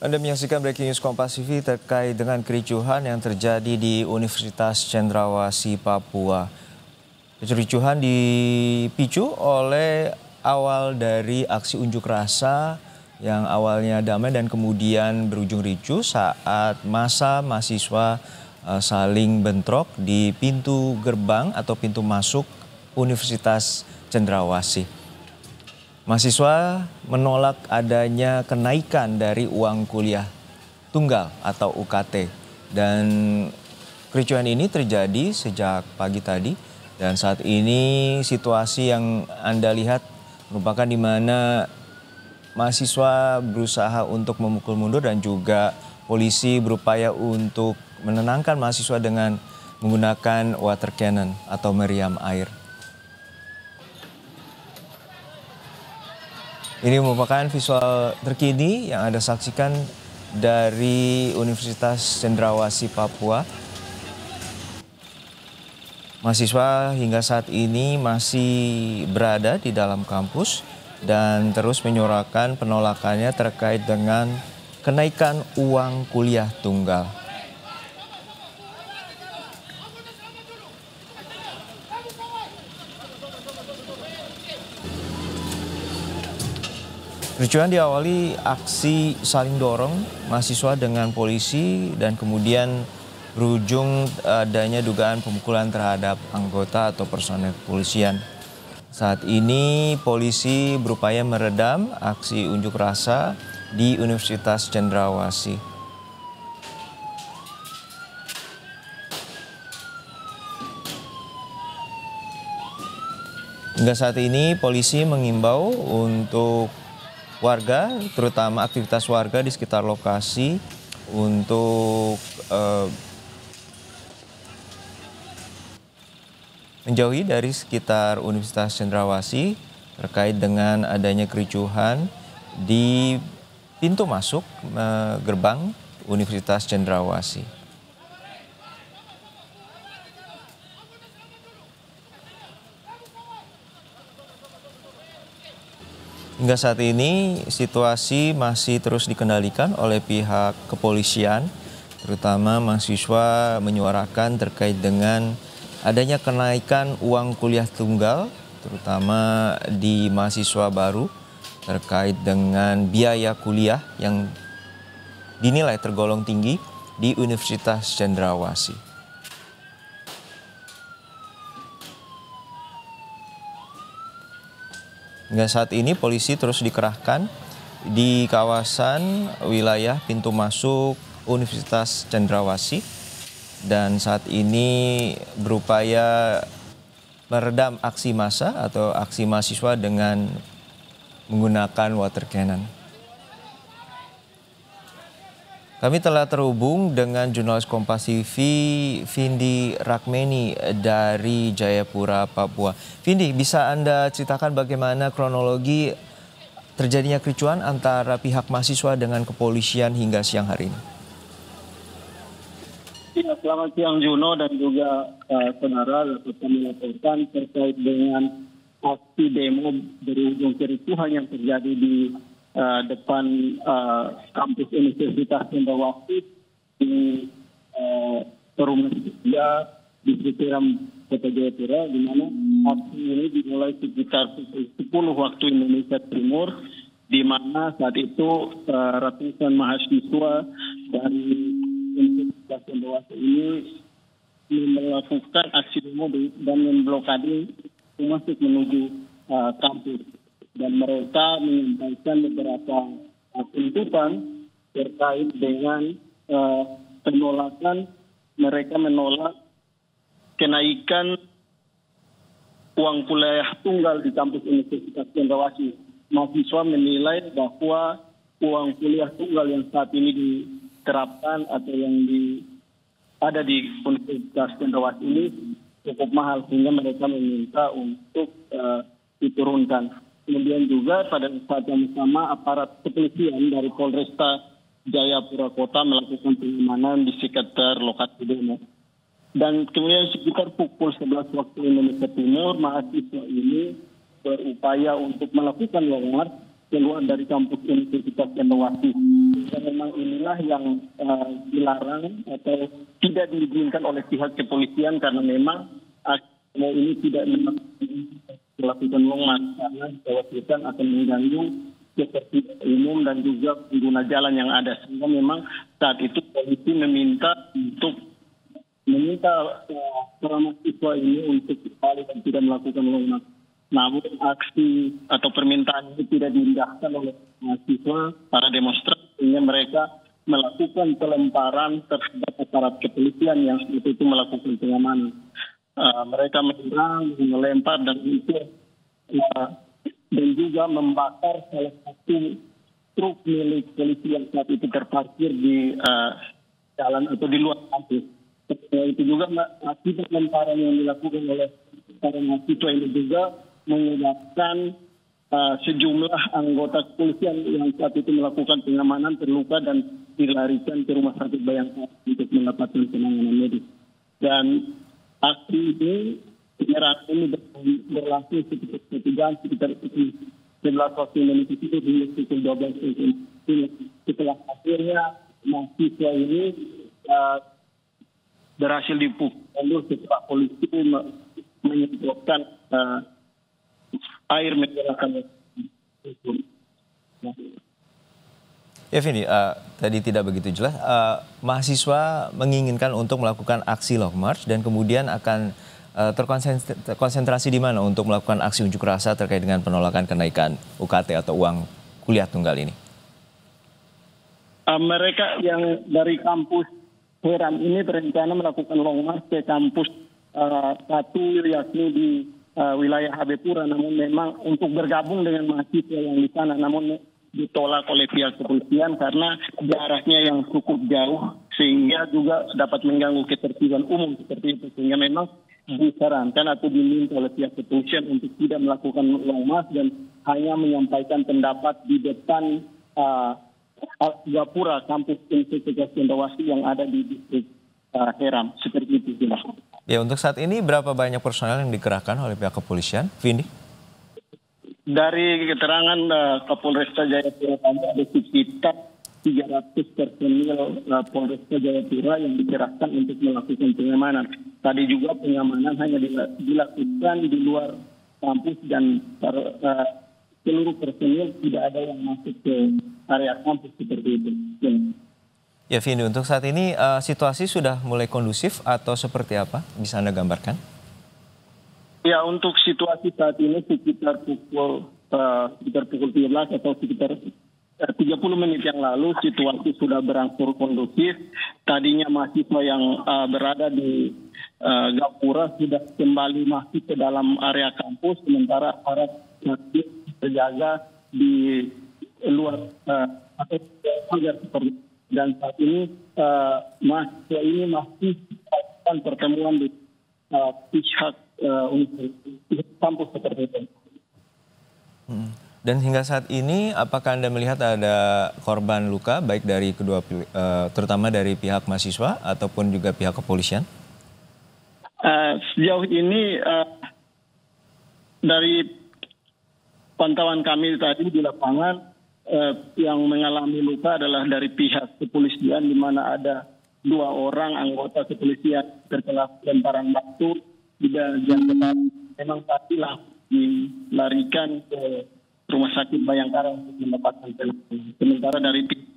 Anda menyaksikan Breaking News Kompas TV terkait dengan kericuhan yang terjadi di Universitas Cendrawasih, Papua. Kericuhan dipicu oleh awal dari aksi unjuk rasa yang awalnya damai dan kemudian berujung ricuh saat massa mahasiswa saling bentrok di pintu gerbang atau pintu masuk Universitas Cendrawasih. Mahasiswa menolak adanya kenaikan dari uang kuliah tunggal atau UKT, dan kericuhan ini terjadi sejak pagi tadi, dan saat ini situasi yang Anda lihat merupakan di mana mahasiswa berusaha untuk memukul mundur dan juga polisi berupaya untuk menenangkan mahasiswa dengan menggunakan water cannon atau meriam air. Ini merupakan visual terkini yang Anda saksikan dari Universitas Cendrawasih, Papua. Mahasiswa hingga saat ini masih berada di dalam kampus dan terus menyuarakan penolakannya terkait dengan kenaikan uang kuliah tunggal. Kericuhan diawali aksi saling dorong mahasiswa dengan polisi dan kemudian berujung adanya dugaan pemukulan terhadap anggota atau personel kepolisian. Saat ini polisi berupaya meredam aksi unjuk rasa di Universitas Cendrawasih. Hingga saat ini polisi mengimbau untuk warga, terutama aktivitas warga di sekitar lokasi untuk menjauhi dari sekitar Universitas Cendrawasih terkait dengan adanya kericuhan di pintu masuk gerbang Universitas Cendrawasih. Hingga saat ini situasi masih terus dikendalikan oleh pihak kepolisian, terutama mahasiswa menyuarakan terkait dengan adanya kenaikan uang kuliah tunggal, terutama di mahasiswa baru terkait dengan biaya kuliah yang dinilai tergolong tinggi di Universitas Cendrawasih. Hingga saat ini polisi terus dikerahkan di kawasan wilayah pintu masuk Universitas Cendrawasih dan saat ini berupaya meredam aksi massa atau aksi mahasiswa dengan menggunakan water cannon. Kami telah terhubung dengan jurnalis Kompas TV Vindi Rakmeni dari Jayapura, Papua. Vindi, bisa Anda ceritakan bagaimana kronologi terjadinya kericuhan antara pihak mahasiswa dengan kepolisian hingga siang hari ini? Ya, selamat siang Juno dan juga saudara dapat kami laporkan terkait dengan aksi demo berujung kericuhan yang terjadi di depan kampus Universitas Cendrawasih di Rumah Kerja di sekitaran Kota Jayapura, di mana aksi ini dimulai sekitar pukul 10 waktu Indonesia Timur, di mana saat itu ratusan mahasiswa dari Universitas Cendrawasih ini melakukan aksi demo dan memblokade masuk menuju kampus. Dan mereka menyampaikan beberapa tuntutan terkait dengan penolakan. Mereka menolak kenaikan uang kuliah tunggal di kampus Universitas Cendrawasih. Mahasiswa menilai bahwa uang kuliah tunggal yang saat ini diterapkan atau yang ada di Universitas Cendrawasih ini cukup mahal, sehingga mereka meminta untuk diturunkan. Kemudian juga pada saat yang sama aparat kepolisian dari Polresta Jayapura Kota melakukan pengamanan di sekitar lokasi demo. Dan kemudian sekitar pukul 11 waktu Indonesia Timur, mahasiswa ini berupaya untuk melakukan long march keluar dari kampus Universitas Cendrawasih. Dan memang inilah yang dilarang atau tidak diizinkan oleh pihak kepolisian karena memang aksi ini tidak melakukan long march karena dikhawatirkan akan mengganggu ketertiban umum dan juga pengguna jalan yang ada. Sehingga memang saat itu polisi meminta para mahasiswa ini untuk kembali dan tidak melakukan long march. Namun aksi atau permintaan ini tidak diindahkan oleh mahasiswa, para demonstran, sehingga mereka melakukan pelemparan terhadap aparat kepolisian yang itu melakukan pengamanan. Mereka menyerang, melempar dan juga membakar salah satu truk milik polisi yang saat itu terparkir di jalan atau di luar kampus. Itu juga akibat lemparan yang dilakukan oleh para mahasiswa ini juga menyebabkan sejumlah anggota kepolisian yang saat itu melakukan pengamanan terluka dan dilarikan ke rumah sakit Bayangkara untuk mendapatkan penanganan medis. Dan aksi ini, penyerangan ini berlangsung sekitar 11 waktu Indonesia itu hingga pukul 12 setelah akhirnya mahasiswa ini berhasil dipukul setelah polisi menyebutkan air menyerahkan. Ya Vindi, tadi tidak begitu jelas. Mahasiswa menginginkan untuk melakukan aksi long march dan kemudian akan terkonsentrasi di mana untuk melakukan aksi unjuk rasa terkait dengan penolakan kenaikan UKT atau uang kuliah tunggal ini? Mereka yang dari kampus Heram ini berencana melakukan long march ke kampus satu yakni di wilayah Habepura, namun memang untuk bergabung dengan mahasiswa yang di sana, namun ditolak oleh pihak kepolisian karena jaraknya yang cukup jauh sehingga juga dapat mengganggu ketertiban umum seperti itu, sehingga memang disarankan atau diminta oleh pihak kepolisian untuk tidak melakukan long march dan hanya menyampaikan pendapat di depan Gapura, kampus Universitas Cendrawasih yang ada di distrik Heram, seperti itu. Ya, untuk saat ini berapa banyak personel yang dikerahkan oleh pihak kepolisian, Vindi? Dari keterangan Kapolresta Jayapura ada sekitar 300 personil Polresta Jayapura yang dikerahkan untuk melakukan pengamanan. Tadi juga pengamanan hanya dilakukan di luar kampus dan seluruh personil tidak ada yang masuk ke area kampus seperti itu. Ya Vindi, untuk saat ini situasi sudah mulai kondusif atau seperti apa? Bisa Anda gambarkan? Ya, untuk situasi saat ini sekitar pukul 13 atau sekitar 30 menit yang lalu situasi sudah berangsur kondusif. Tadinya mahasiswa yang berada di Gapura sudah kembali masuk ke dalam area kampus, sementara aparat masih terjaga di luar atau pagar seperti itu. Dan saat ini mahasiswa ini masih melakukan pertemuan di pihak kampus seperti itu. Dan hingga saat ini apakah Anda melihat ada korban luka baik dari kedua terutama dari pihak mahasiswa ataupun juga pihak kepolisian? Sejauh ini dari pantauan kami tadi di lapangan yang mengalami luka adalah dari pihak kepolisian, di mana ada 2 orang anggota kepolisian terkena lemparan batu dan memang pastilah dilarikan ke rumah sakit Bayangkara untuk mendapatkan penanganan. Sementara dari pihak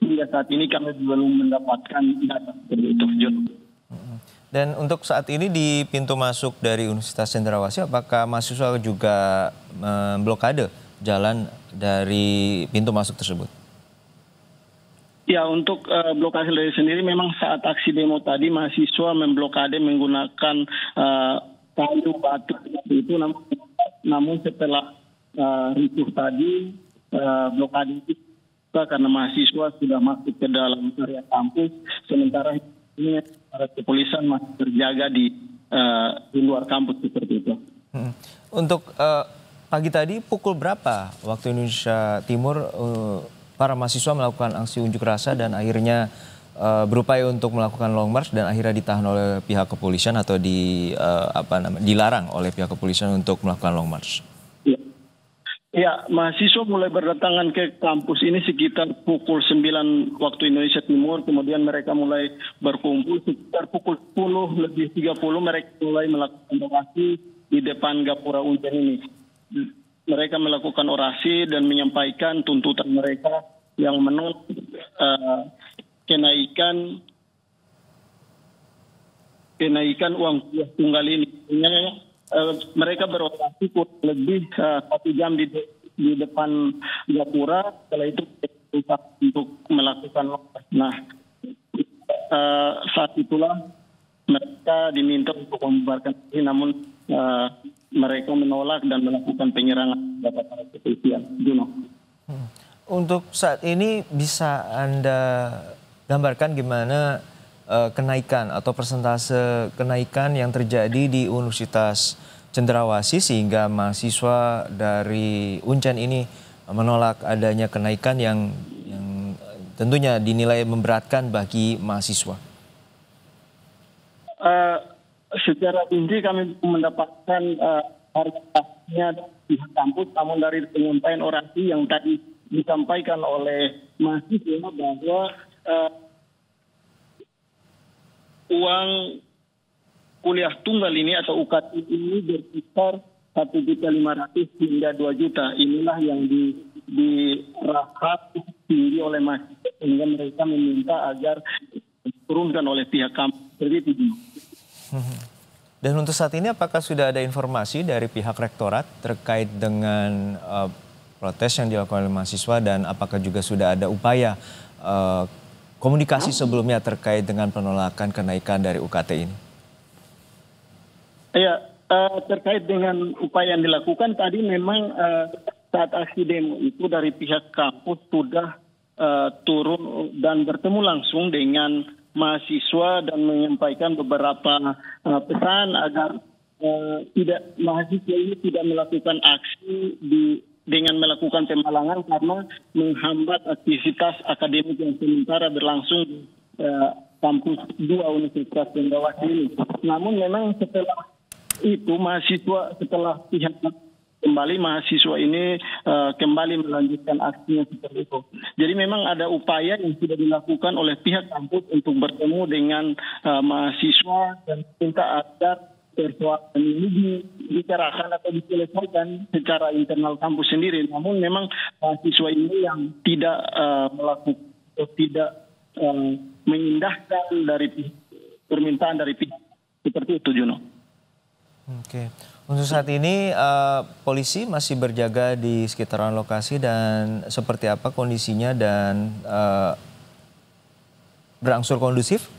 hingga saat ini kami belum mendapatkan data seperti itu. Dan untuk saat ini di pintu masuk dari Universitas Cendrawasih, apakah mahasiswa juga memblokade jalan dari pintu masuk tersebut? Ya, untuk blokade dari sendiri memang saat aksi demo tadi mahasiswa memblokade menggunakan kayu batu itu, namun setelah ricuh tadi blokade itu karena mahasiswa sudah masuk ke dalam area kampus, sementara ini para kepolisian masih terjaga di luar kampus seperti itu. Untuk pagi tadi pukul berapa waktu Indonesia Timur para mahasiswa melakukan aksi unjuk rasa dan akhirnya berupaya untuk melakukan long march dan akhirnya ditahan oleh pihak kepolisian atau dilarang oleh pihak kepolisian untuk melakukan long march? Ya, mahasiswa mulai berdatangan ke kampus ini sekitar pukul 9 waktu Indonesia Timur. Kemudian mereka mulai berkumpul sekitar pukul 10:30 mereka mulai melakukan orasi di depan Gapura Unjen ini. Mereka melakukan orasi dan menyampaikan tuntutan mereka yang menolak kenaikan uang kuliah tunggal ini. Mereka berorasi kurang lebih 1 jam di depan Gapura. Setelah itu untuk melakukan lokas. Nah, saat itulah mereka diminta untuk membubarkan diri, namun mereka menolak dan melakukan penyerangan kepada para kepolisian. Juno. Untuk saat ini bisa Anda gambarkan gimana kenaikan atau persentase kenaikan yang terjadi di Universitas Cendrawasih sehingga mahasiswa dari Uncen ini menolak adanya kenaikan yang tentunya dinilai memberatkan bagi mahasiswa. Secara rinci kami mendapatkan harganya pihak kampus, namun dari penyampaian orasi yang tadi disampaikan oleh mahasiswa bahwa uang kuliah tunggal ini atau UKT ini berkisar 1.500.000 hingga 2 juta. Inilah yang dirahap tinggi oleh mahasiswa sehingga mereka meminta agar diturunkan oleh pihak kampus. Seperti itu. Dan untuk saat ini apakah sudah ada informasi dari pihak rektorat terkait dengan protes yang dilakukan oleh mahasiswa dan apakah juga sudah ada upaya komunikasi sebelumnya terkait dengan penolakan kenaikan dari UKT ini? Ya, terkait dengan upaya yang dilakukan tadi memang saat aksi demo itu dari pihak kampus sudah turun dan bertemu langsung dengan mahasiswa dan menyampaikan beberapa pesan agar mahasiswa ini tidak melakukan aksi dengan melakukan pemalangan karena menghambat aktivitas akademik yang sementara berlangsung di kampus 2 Universitas Cendrawasih ini. Namun memang setelah itu setelah pihak kembali mahasiswa ini kembali melanjutkan aksinya seperti itu. Jadi memang ada upaya yang sudah dilakukan oleh pihak kampus untuk bertemu dengan mahasiswa dan minta agar persoalan ini dibicarakan atau diselesaikan secara internal kampus sendiri. Namun memang mahasiswa ini yang tidak melakukan atau tidak mengindahkan dari permintaan dari pihak seperti itu, Juno. Oke, untuk saat ini polisi masih berjaga di sekitaran lokasi dan seperti apa kondisinya dan berangsur kondusif?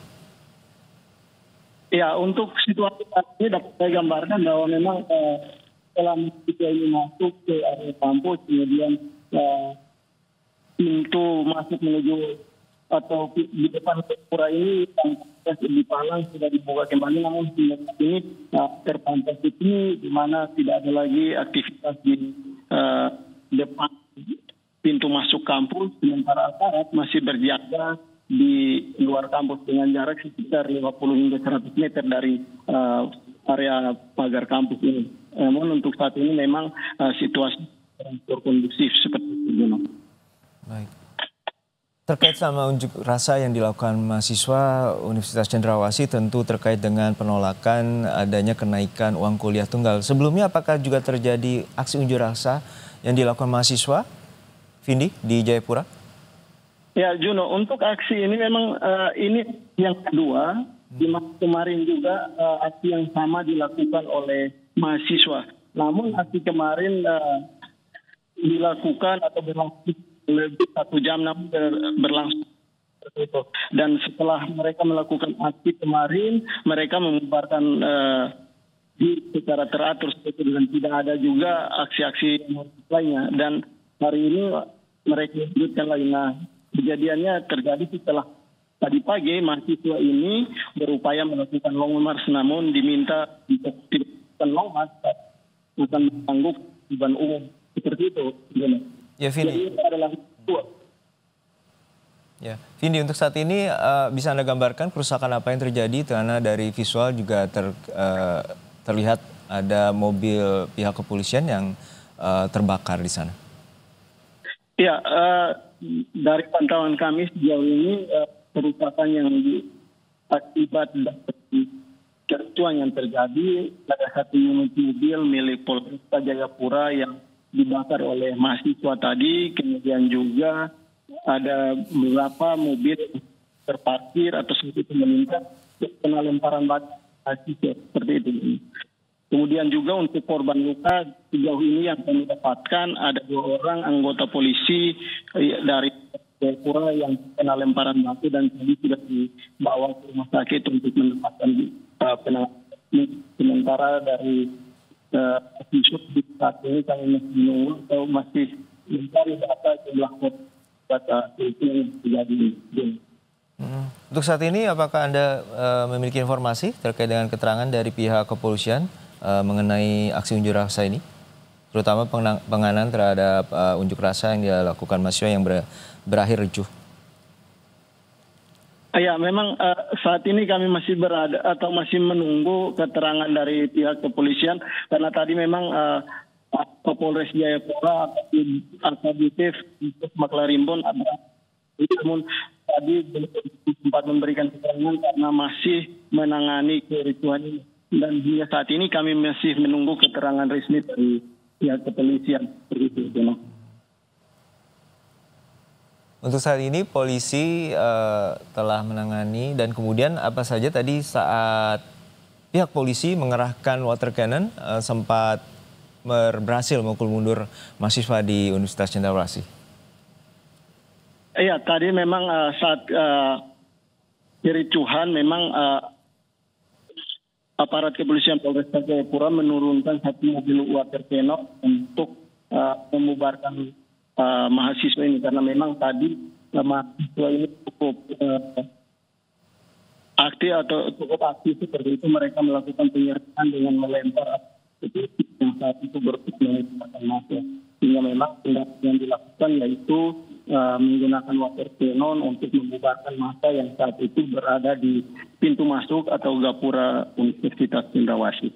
Ya, untuk situasi saat ini dapat saya gambarkan bahwa memang setelah mahasiswa ini masuk ke area kampus, kemudian pintu masuk menuju atau di depan Gapura ini yang dipalang sudah dibuka kembali, namun ini terpantau ini di mana tidak ada lagi aktivitas di depan pintu masuk kampus, sementara aparat masih berjaga di luar kampus dengan jarak sekitar 50 hingga 100 meter dari area pagar kampus ini. Namun untuk saat ini memang situasi kondusif seperti itu. Baik. Terkait sama unjuk rasa yang dilakukan mahasiswa Universitas Cendrawasih tentu terkait dengan penolakan adanya kenaikan uang kuliah tunggal. Sebelumnya apakah juga terjadi aksi unjuk rasa yang dilakukan mahasiswa, Vindi, di Jayapura? Ya, Juno, untuk aksi ini memang ini yang kedua. Di kemarin juga aksi yang sama dilakukan oleh mahasiswa. Namun aksi kemarin dilakukan atau berlangsung lebih 1 jam, namun berlangsung seperti itu. Dan setelah mereka melakukan aksi kemarin, mereka membubarkan secara teratur seperti itu dan tidak ada juga aksi-aksi lainnya. Dan hari ini mereka lanjutkan lagi. Nah, kejadiannya terjadi setelah tadi pagi mahasiswa ini berupaya melakukan long march, namun diminta untuk tidak melakukan long march akan menangguh beban umum seperti itu. Ya, Vindi. Jadi itu adalah dua. Ya, Vindi, untuk saat ini bisa Anda gambarkan kerusakan apa yang terjadi karena dari visual juga terlihat ada mobil pihak kepolisian yang terbakar di sana? Ya, dari pantauan kami sejauh ini kerusakan yang akibat dari kericuhan yang terjadi, ada satu unit mobil milik Polresta Jayapura yang dibakar oleh mahasiswa tadi, kemudian juga ada beberapa mobil terparkir atau sedikit melintas kena lemparan batu mahasiswa seperti itu. Kemudian juga untuk korban luka sejauh ini yang kami dapatkan ada 2 orang anggota polisi dari Jayapura yang kena lemparan batu dan tadi sudah dibawa ke rumah sakit untuk mendapatkan penanganan. Sementara dari isu di saat ini kami masih menunggu atau masih mencari data jumlah korban yang terjadi. Untuk saat ini apakah Anda memiliki informasi terkait dengan keterangan dari pihak kepolisian mengenai aksi unjuk rasa ini, terutama penanganan terhadap unjuk rasa yang dilakukan mahasiswa yang berakhir ricuh? Ya, memang saat ini kami masih berada atau masih menunggu keterangan dari pihak kepolisian karena tadi memang Kapolres Jayapura akbp Maklarimbon ada, namun tadi belum sempat memberikan keterangan karena masih menangani kericuhan ini. Dan hingga saat ini kami masih menunggu keterangan resmi dari pihak kepolisian. Untuk saat ini polisi telah menangani dan kemudian apa saja tadi saat pihak polisi mengerahkan water cannon sempat berhasil memukul mundur mahasiswa di Universitas Cendrawasih. Iya, tadi memang saat kericuhan memang aparat kepolisian Polresta Jayapura menurunkan satu mobil water cannon untuk membubarkan mahasiswa ini karena memang tadi mahasiswa ini cukup aktif atau cukup aktif seperti itu, mereka melakukan penyerangan dengan melempar yang saat itu berkembang masa, sehingga memang tindakan yang dilakukan yaitu menggunakan water cannon untuk membubarkan massa yang saat itu berada di pintu masuk atau gapura Universitas Cendrawasih.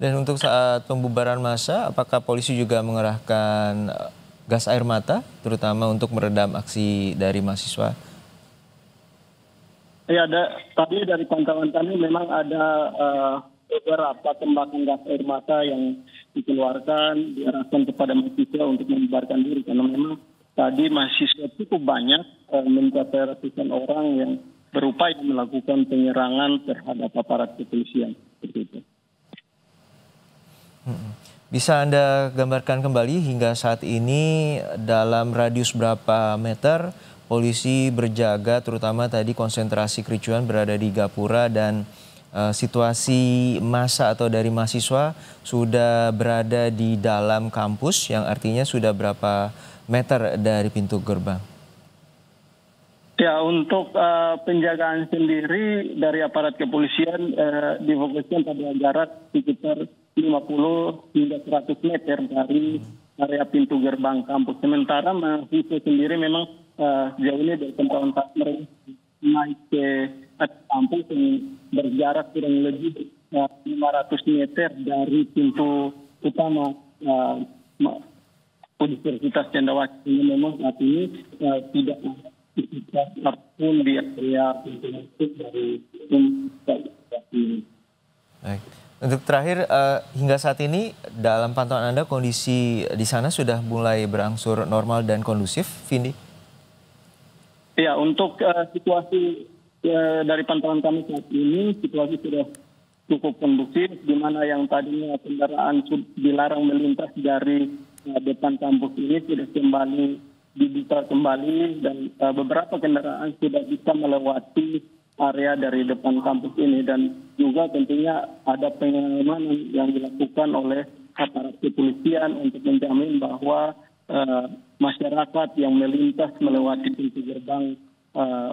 Dan untuk saat pembubaran massa, apakah polisi juga mengerahkan gas air mata, terutama untuk meredam aksi dari mahasiswa? Ya, tadi dari pantauan kami memang ada beberapa tembakan gas air mata yang dikeluarkan, diarahkan kepada mahasiswa untuk membubarkan diri. Karena memang tadi mahasiswa cukup banyak, mencapai ratusan orang yang berupaya melakukan penyerangan terhadap aparat kepolisian. Seperti itu. Bisa Anda gambarkan kembali hingga saat ini dalam radius berapa meter polisi berjaga, terutama tadi konsentrasi kericuhan berada di Gapura dan situasi massa atau dari mahasiswa sudah berada di dalam kampus yang artinya sudah berapa meter dari pintu gerbang? Ya, untuk penjagaan sendiri dari aparat kepolisian difokuskan pada jarak sekitar 50 hingga 100 meter dari area pintu gerbang kampus. Sementara mahasiswa sendiri memang sejauh ini dari pantauan mereka naik ke kampus yang berjarak kurang lebih 500 meter dari pintu utama Universitas Cendrawasih. Memang saat ini tidak apapun di area pintu masuk dari Universitas ini. Baik. Untuk terakhir, hingga saat ini dalam pantauan Anda kondisi di sana sudah mulai berangsur normal dan kondusif, Vindi? Ya, untuk situasi dari pantauan kami saat ini, situasi sudah cukup kondusif, di mana yang tadinya kendaraan dilarang melintas dari depan kampus ini sudah kembali dibuka kembali dan beberapa kendaraan sudah bisa melewati area dari depan kampus ini dan juga tentunya ada pengamanan yang dilakukan oleh aparat kepolisian untuk menjamin bahwa masyarakat yang melintas melewati pintu gerbang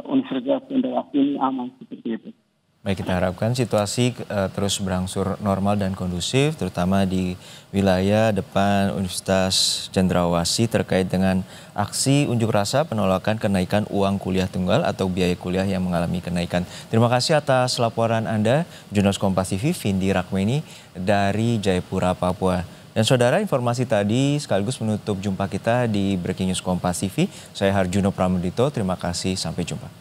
Universitas Cendrawasih ini aman seperti itu. Baik, kita harapkan situasi terus berangsur normal dan kondusif, terutama di wilayah depan Universitas Cendrawasih terkait dengan aksi unjuk rasa penolakan kenaikan uang kuliah tunggal atau biaya kuliah yang mengalami kenaikan. Terima kasih atas laporan Anda, Jurnalis Kompas TV, Vindi Rakmeni dari Jayapura, Papua. Dan saudara, informasi tadi sekaligus menutup jumpa kita di Breaking News Kompas TV. Saya Harjuno Pramudito, terima kasih, sampai jumpa.